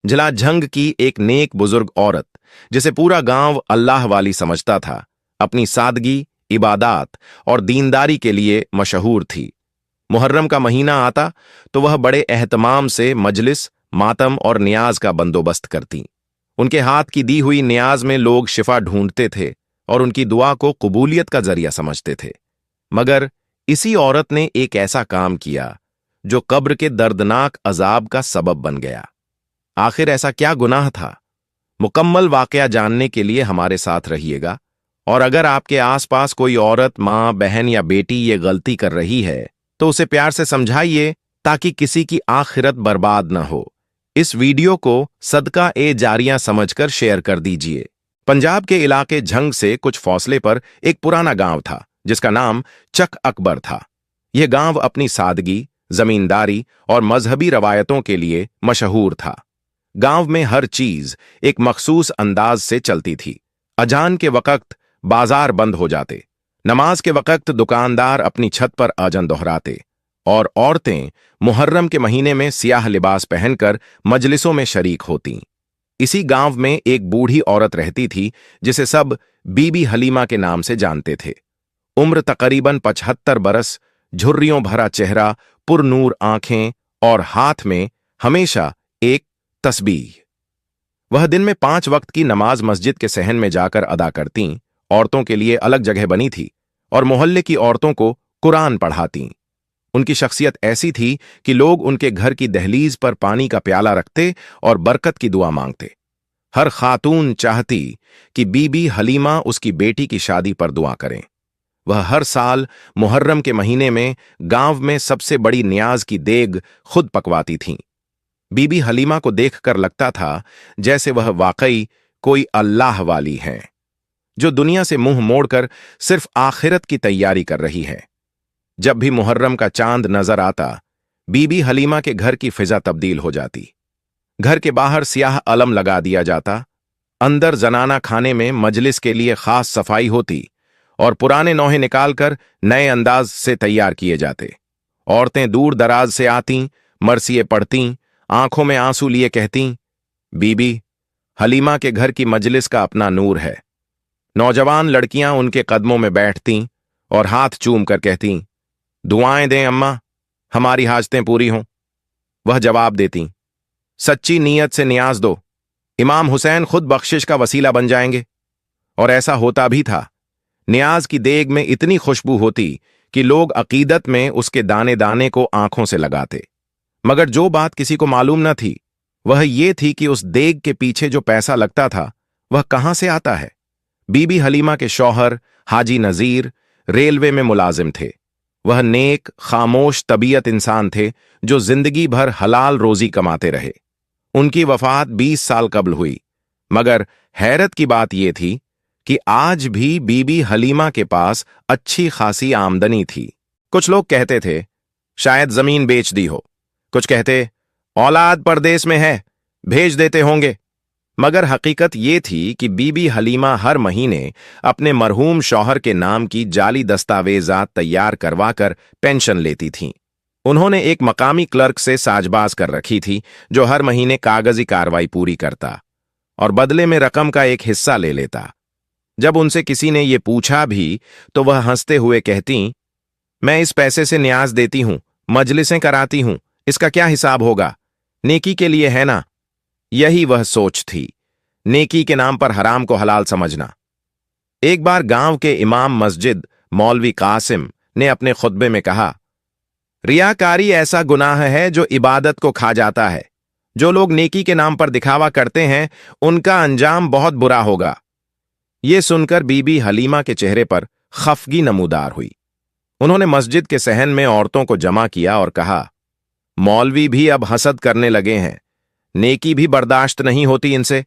झलाझंग की एक नेक बुजुर्ग औरत, जिसे पूरा गांव अल्लाह वाली समझता था, अपनी सादगी, इबादात और दीनदारी के लिए मशहूर थी। मुहर्रम का महीना आता तो वह बड़े एहतमाम से मजलिस, मातम और नियाज का बंदोबस्त करती। उनके हाथ की दी हुई नियाज में लोग शिफा ढूंढते थे और उनकी दुआ को कबूलियत का जरिया समझते थे। मगर इसी औरत ने एक ऐसा काम किया जो कब्र के दर्दनाक अजाब का सबब बन गया। आखिर ऐसा क्या गुनाह था? मुकम्मल वाकया जानने के लिए हमारे साथ रहिएगा। और अगर आपके आसपास कोई औरत, मां, बहन या बेटी ये गलती कर रही है तो उसे प्यार से समझाइए ताकि किसी की आखिरत बर्बाद न हो। इस वीडियो को सदका ए जारिया समझकर शेयर कर दीजिए। पंजाब के इलाके झंग से कुछ फासले पर एक पुराना गांव था जिसका नाम चक अकबर था। यह गांव अपनी सादगी, जमींदारी और मजहबी रवायतों के लिए मशहूर था। गांव में हर चीज एक मखसूस अंदाज से चलती थी। अजान के वक्त बाजार बंद हो जाते, नमाज के वक्त दुकानदार अपनी छत पर आजन दोहराते और औरतें मुहर्रम के महीने में सियाह लिबास पहनकर मजलिसों में शरीक होतीं। इसी गांव में एक बूढ़ी औरत रहती थी जिसे सब बीबी हलीमा के नाम से जानते थे। उम्र तकरीबन 75 बरस, झुर्रियों भरा चेहरा, पुरनूर आंखें और हाथ में हमेशा एक तस्बीह। वह दिन में 5 वक्त की नमाज मस्जिद के सहन में जाकर अदा करतीं। औरतों के लिए अलग जगह बनी थी और मोहल्ले की औरतों को कुरान पढ़ातीं। उनकी शख्सियत ऐसी थी कि लोग उनके घर की दहलीज पर पानी का प्याला रखते और बरकत की दुआ मांगते। हर खातून चाहती कि बीबी हलीमा उसकी बेटी की शादी पर दुआ करें। वह हर साल मुहर्रम के महीने में गांव में सबसे बड़ी नियाज की देग खुद पकवाती थीं। बीबी हलीमा को देखकर लगता था जैसे वह वाकई कोई अल्लाह वाली हैं, जो दुनिया से मुंह मोड़कर सिर्फ आखिरत की तैयारी कर रही है। जब भी मुहर्रम का चांद नजर आता, बीबी हलीमा के घर की फिजा तब्दील हो जाती। घर के बाहर सियाह अलम लगा दिया जाता, अंदर जनाना खाने में मजलिस के लिए खास सफाई होती और पुराने नौहे निकालकर नए अंदाज से तैयार किए जाते। औरतें दूर दराज से आतीं, मरसिए पढ़तीं, आंखों में आंसू लिए कहतीं, बीबी हलीमा के घर की मजलिस का अपना नूर है। नौजवान लड़कियां उनके कदमों में बैठतीं और हाथ चूम कर कहतीं, दुआएं दें अम्मा, हमारी हाजतें पूरी हों। वह जवाब देतीं, सच्ची नीयत से नियाज दो, इमाम हुसैन खुद बख्शिश का वसीला बन जाएंगे। और ऐसा होता भी था। नियाज की देग में इतनी खुशबू होती कि लोग अकीदत में उसके दाने दाने को आंखों से लगाते। मगर जो बात किसी को मालूम न थी वह ये थी कि उस देग के पीछे जो पैसा लगता था वह कहां से आता है। बीबी हलीमा के शौहर हाजी नजीर रेलवे में मुलाजिम थे। वह नेक, खामोश तबीयत इंसान थे जो जिंदगी भर हलाल रोजी कमाते रहे। उनकी वफात 20 साल कबल हुई, मगर हैरत की बात यह थी कि आज भी बीबी हलीमा के पास अच्छी खासी आमदनी थी। कुछ लोग कहते थे शायद जमीन बेच दी हो, कुछ कहते औलाद परदेश में है, भेज देते होंगे। मगर हकीकत ये थी कि बीबी हलीमा हर महीने अपने मरहूम शौहर के नाम की जाली दस्तावेजात तैयार करवाकर पेंशन लेती थीं। उन्होंने एक मकामी क्लर्क से साजबाज कर रखी थी जो हर महीने कागजी कार्रवाई पूरी करता और बदले में रकम का एक हिस्सा ले लेता। जब उनसे किसी ने ये पूछा भी तो वह हंसते हुए कहतीं, मैं इस पैसे से न्याज देती हूं, मजलिसें कराती हूं, इसका क्या हिसाब होगा, नेकी के लिए है ना। यही वह सोच थी, नेकी के नाम पर हराम को हलाल समझना। एक बार गांव के इमाम मस्जिद मौलवी कासिम ने अपने खुतबे में कहा, रियाकारी ऐसा गुनाह है जो इबादत को खा जाता है। जो लोग नेकी के नाम पर दिखावा करते हैं उनका अंजाम बहुत बुरा होगा। ये सुनकर बीबी हलीमा के चेहरे पर खफगी नमूदार हुई। उन्होंने मस्जिद के सहन में औरतों को जमा किया और कहा, मौलवी भी अब हसद करने लगे हैं, नेकी भी बर्दाश्त नहीं होती इनसे।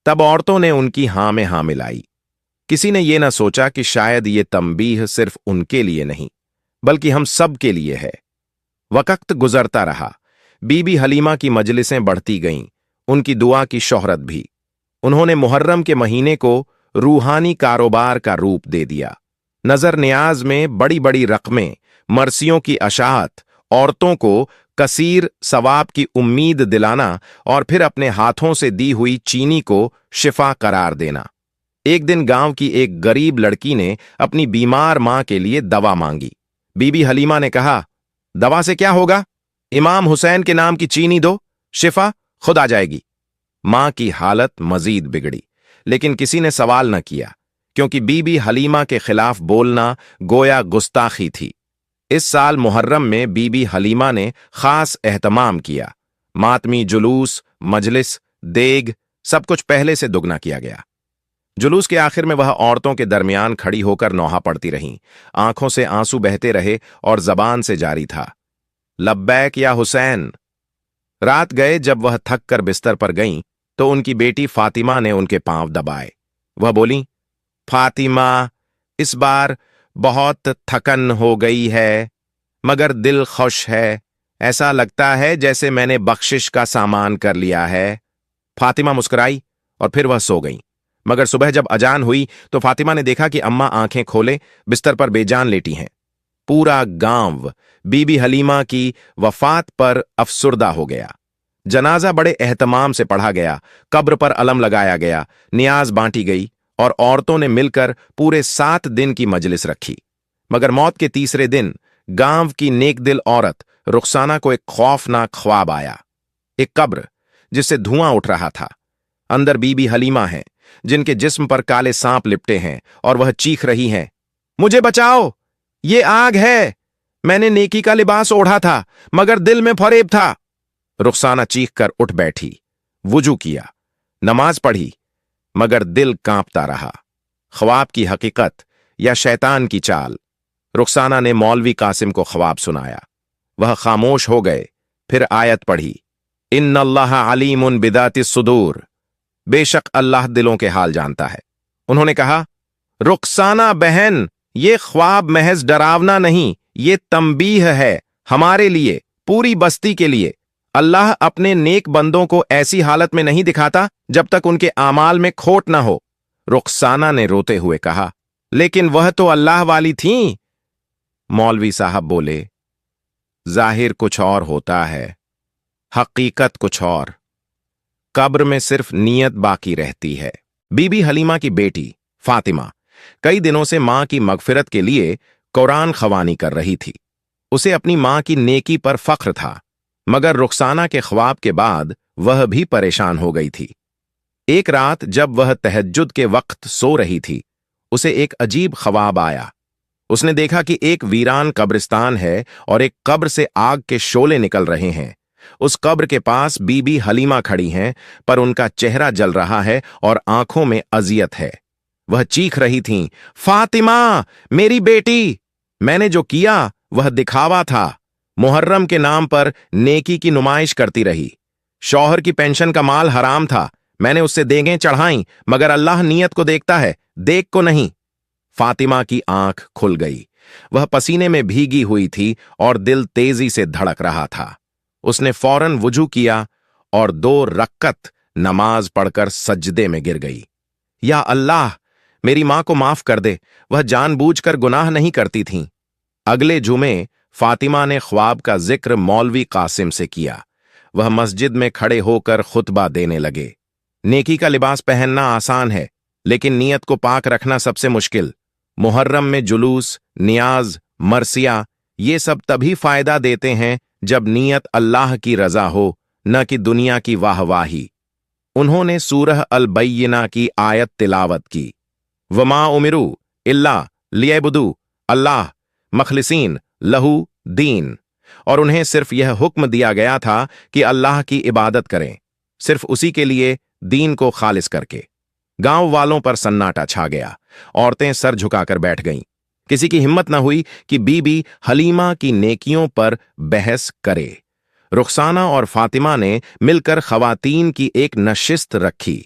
तब औरतों ने उनकी हां में हां मिलाई। किसी ने यह ना सोचा कि शायद ये तंबीह सिर्फ उनके लिए नहीं बल्कि हम सब के लिए है। वक्त गुजरता रहा, बीबी हलीमा की मजलिसें बढ़ती गईं, उनकी दुआ की शोहरत भी। उन्होंने मुहर्रम के महीने को रूहानी कारोबार का रूप दे दिया। नजर नियाज में बड़ी बड़ी रकमें, मरसियों की अशात, औरतों को कसीर सवाब की उम्मीद दिलाना और फिर अपने हाथों से दी हुई चीनी को शिफा करार देना। एक दिन गांव की एक गरीब लड़की ने अपनी बीमार मां के लिए दवा मांगी। बीबी हलीमा ने कहा, दवा से क्या होगा? इमाम हुसैन के नाम की चीनी दो, शिफा खुद आ जाएगी। मां की हालत मजीद बिगड़ी, लेकिन किसी ने सवाल न किया, क्योंकि बीबी हलीमा के खिलाफ बोलना गोया गुस्ताखी थी। इस साल मुहर्रम में बीबी हलीमा ने खास एहतमाम किया। मातमी जुलूस, मजलिस, देग, सब कुछ पहले से दुगना किया गया। जुलूस के आखिर में वह औरतों के दरमियान खड़ी होकर नौहा पड़ती रहीं। आंखों से आंसू बहते रहे और जबान से जारी था, लब्बैक या हुसैन। रात गए जब वह थक कर बिस्तर पर गईं, तो उनकी बेटी फातिमा ने उनके पांव दबाए। वह बोली, फातिमा, इस बार बहुत थकन हो गई है, मगर दिल खुश है। ऐसा लगता है जैसे मैंने बख्शिश का सामान कर लिया है। फातिमा मुस्कुराई और फिर वह सो गई। मगर सुबह जब अजान हुई तो फातिमा ने देखा कि अम्मा आंखें खोले बिस्तर पर बेजान लेटी हैं। पूरा गांव बीबी हलीमा की वफात पर अफसुर्दा हो गया। जनाजा बड़े एहतमाम से पढ़ा गया, कब्र पर अलम लगाया गया, नियाज बांटी गई और औरतों ने मिलकर पूरे 7 दिन की मजलिस रखी। मगर मौत के तीसरे दिन गांव की नेकदिल औरत रुखसाना को एक खौफनाक ख्वाब आया। एक कब्र जिससे धुआं उठ रहा था। अंदर बीबी हलीमा है, जिनके जिस्म पर काले सांप लिपटे हैं, और वह चीख रही हैं, मुझे बचाओ, ये आग है। मैंने नेकी का लिबास ओढ़ा था, मगर दिल में फरेब था। रुखसाना चीख कर उठ बैठी, वुजू किया, नमाज पढ़ी, मगर दिल कांपता रहा। ख्वाब की हकीकत या शैतान की चाल? रुखसाना ने मौलवी कासिम को ख्वाब सुनाया। वह खामोश हो गए। फिर आयत पढ़ी, इन्नल्लाह अलीमुन बिदातिस सुदूर, बेशक अल्लाह दिलों के हाल जानता है। उन्होंने कहा, रुखसाना बहन, ये ख्वाब महज डरावना नहीं, ये तंबीह है हमारे लिए, पूरी बस्ती के लिए। अल्लाह अपने नेक बंदों को ऐसी हालत में नहीं दिखाता जब तक उनके आमाल में खोट ना हो। रुखसाना ने रोते हुए कहा, लेकिन वह तो अल्लाह वाली थीं। मौलवी साहब बोले, जाहिर कुछ और होता है, हकीकत कुछ और। कब्र में सिर्फ नीयत बाकी रहती है। बीबी हलीमा की बेटी फातिमा कई दिनों से मां की मगफिरत के लिए कुरान खवानी कर रही थी। उसे अपनी मां की नेकी पर फख्र था, मगर रुखसाना के ख्वाब के बाद वह भी परेशान हो गई थी। एक रात जब वह तहज्जुद के वक्त सो रही थी, उसे एक अजीब ख्वाब आया। उसने देखा कि एक वीरान कब्रिस्तान है और एक कब्र से आग के शोले निकल रहे हैं। उस कब्र के पास बीबी हलीमा खड़ी हैं, पर उनका चेहरा जल रहा है और आंखों में अजियत है। वह चीख रही थीं, फातिमा, मेरी बेटी, मैंने जो किया वह दिखावा था। मुहर्रम के नाम पर नेकी की नुमाइश करती रही। शौहर की पेंशन का माल हराम था, मैंने उससे देगें चढ़ाई, मगर अल्लाह नीयत को देखता है, देख को नहीं। फातिमा की आंख खुल गई। वह पसीने में भीगी हुई थी और दिल तेजी से धड़क रहा था। उसने फौरन वुजू किया और 2 रक्कत नमाज पढ़कर सज्जदे में गिर गई। या अल्लाह, मेरी मां को माफ कर दे, वह जानबूझकर गुनाह नहीं करती थीं। अगले जुमे फातिमा ने ख्वाब का जिक्र मौलवी कासिम से किया। वह मस्जिद में खड़े होकर खुतबा देने लगे। नेकी का लिबास पहनना आसान है, लेकिन नीयत को पाक रखना सबसे मुश्किल। मुहर्रम में जुलूस, नियाज, मरसिया, ये सब तभी फायदा देते हैं जब नीयत अल्लाह की रजा हो, न कि दुनिया की वाहवाही। उन्होंने सूरह अल बैयिना की आयत तिलावत की, वमा उमिरू इल्ला लियअबुदू अल्लाह मखलिसीन लहू दीन, और उन्हें सिर्फ यह हुक्म दिया गया था कि अल्लाह की इबादत करें, सिर्फ उसी के लिए, दीन को खालिस करके। गांव वालों पर सन्नाटा छा गया। औरतें सर झुकाकर बैठ गईं। किसी की हिम्मत न हुई कि बीबी हलीमा की नेकियों पर बहस करे। रुखसाना और फातिमा ने मिलकर खवातीन की एक नशिस्त रखी।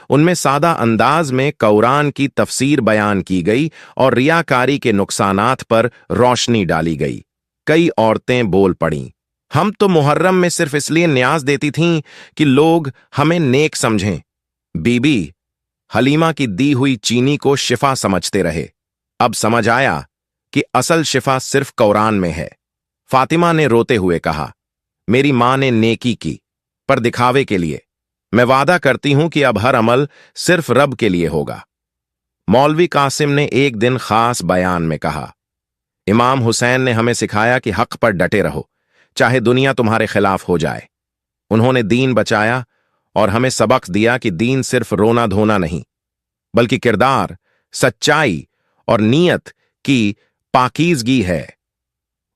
उनमें सादा अंदाज में कुरान की तफसीर बयान की गई और रियाकारी के नुकसानात पर रोशनी डाली गई। कई औरतें बोल पड़ीं, हम तो मुहर्रम में सिर्फ इसलिए न्याज देती थीं कि लोग हमें नेक समझें। बीबी हलीमा की दी हुई चीनी को शिफा समझते रहे। अब समझ आया कि असल शिफा सिर्फ कुरान में है। फातिमा ने रोते हुए कहा, मेरी मां ने नेकी की, पर दिखावे के लिए। मैं वादा करती हूं कि अब हर अमल सिर्फ रब के लिए होगा। मौलवी कासिम ने एक दिन खास बयान में कहा, इमाम हुसैन ने हमें सिखाया कि हक पर डटे रहो, चाहे दुनिया तुम्हारे खिलाफ हो जाए। उन्होंने दीन बचाया और हमें सबक दिया कि दीन सिर्फ रोना धोना नहीं, बल्कि किरदार, सच्चाई और नीयत की पाकीज़गी है।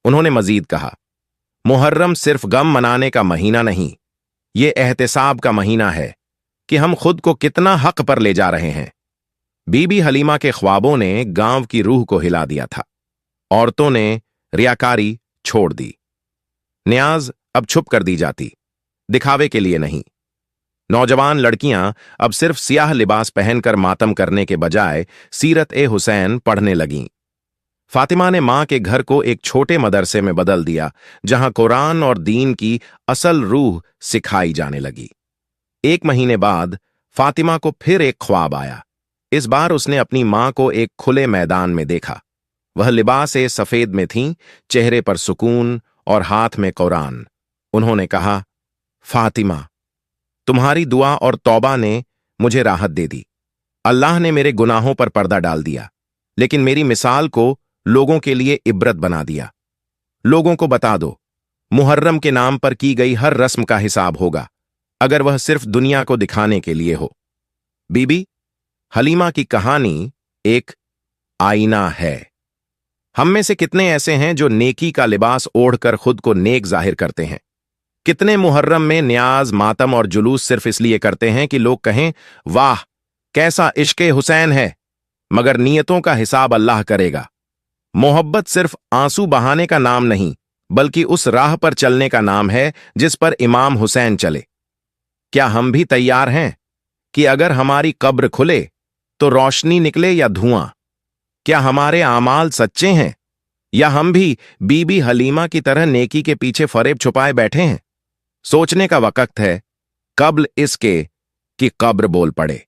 उन्होंने मजीद कहा, मुहर्रम सिर्फ गम मनाने का महीना नहीं, ये एहतिसाब का महीना है कि हम खुद को कितना हक पर ले जा रहे हैं। बीबी हलीमा के ख्वाबों ने गांव की रूह को हिला दिया था। औरतों ने रियाकारी छोड़ दी। न्याज अब छुप कर दी जाती, दिखावे के लिए नहीं। नौजवान लड़कियां अब सिर्फ सियाह लिबास पहनकर मातम करने के बजाय सीरत-ए-हुसैन पढ़ने लगीं। फातिमा ने मां के घर को एक छोटे मदरसे में बदल दिया, जहां कुरान और दीन की असल रूह सिखाई जाने लगी। एक महीने बाद फातिमा को फिर एक ख्वाब आया। इस बार उसने अपनी मां को एक खुले मैदान में देखा। वह लिबास सफेद में थीं, चेहरे पर सुकून और हाथ में कुरान। उन्होंने कहा, फातिमा, तुम्हारी दुआ और तौबा ने मुझे राहत दे दी। अल्लाह ने मेरे गुनाहों पर पर्दा डाल दिया, लेकिन मेरी मिसाल को लोगों के लिए इबरत बना दिया। लोगों को बता दो, मुहर्रम के नाम पर की गई हर रस्म का हिसाब होगा, अगर वह सिर्फ दुनिया को दिखाने के लिए हो। बीबी हलीमा की कहानी एक आईना है। हम में से कितने ऐसे हैं जो नेकी का लिबास ओढ़कर खुद को नेक जाहिर करते हैं? कितने मुहर्रम में न्याज, मातम और जुलूस सिर्फ इसलिए करते हैं कि लोग कहें, वाह कैसा इश्क़े हुसैन है, मगर नियतों का हिसाब अल्लाह करेगा। मोहब्बत सिर्फ आंसू बहाने का नाम नहीं, बल्कि उस राह पर चलने का नाम है जिस पर इमाम हुसैन चले। क्या हम भी तैयार हैं कि अगर हमारी कब्र खुले तो रोशनी निकले या धुआं? क्या हमारे आमाल सच्चे हैं, या हम भी बीबी हलीमा की तरह नेकी के पीछे फरेब छुपाए बैठे हैं? सोचने का वक्त है, कब्ल इसके कि कब्र बोल पड़े।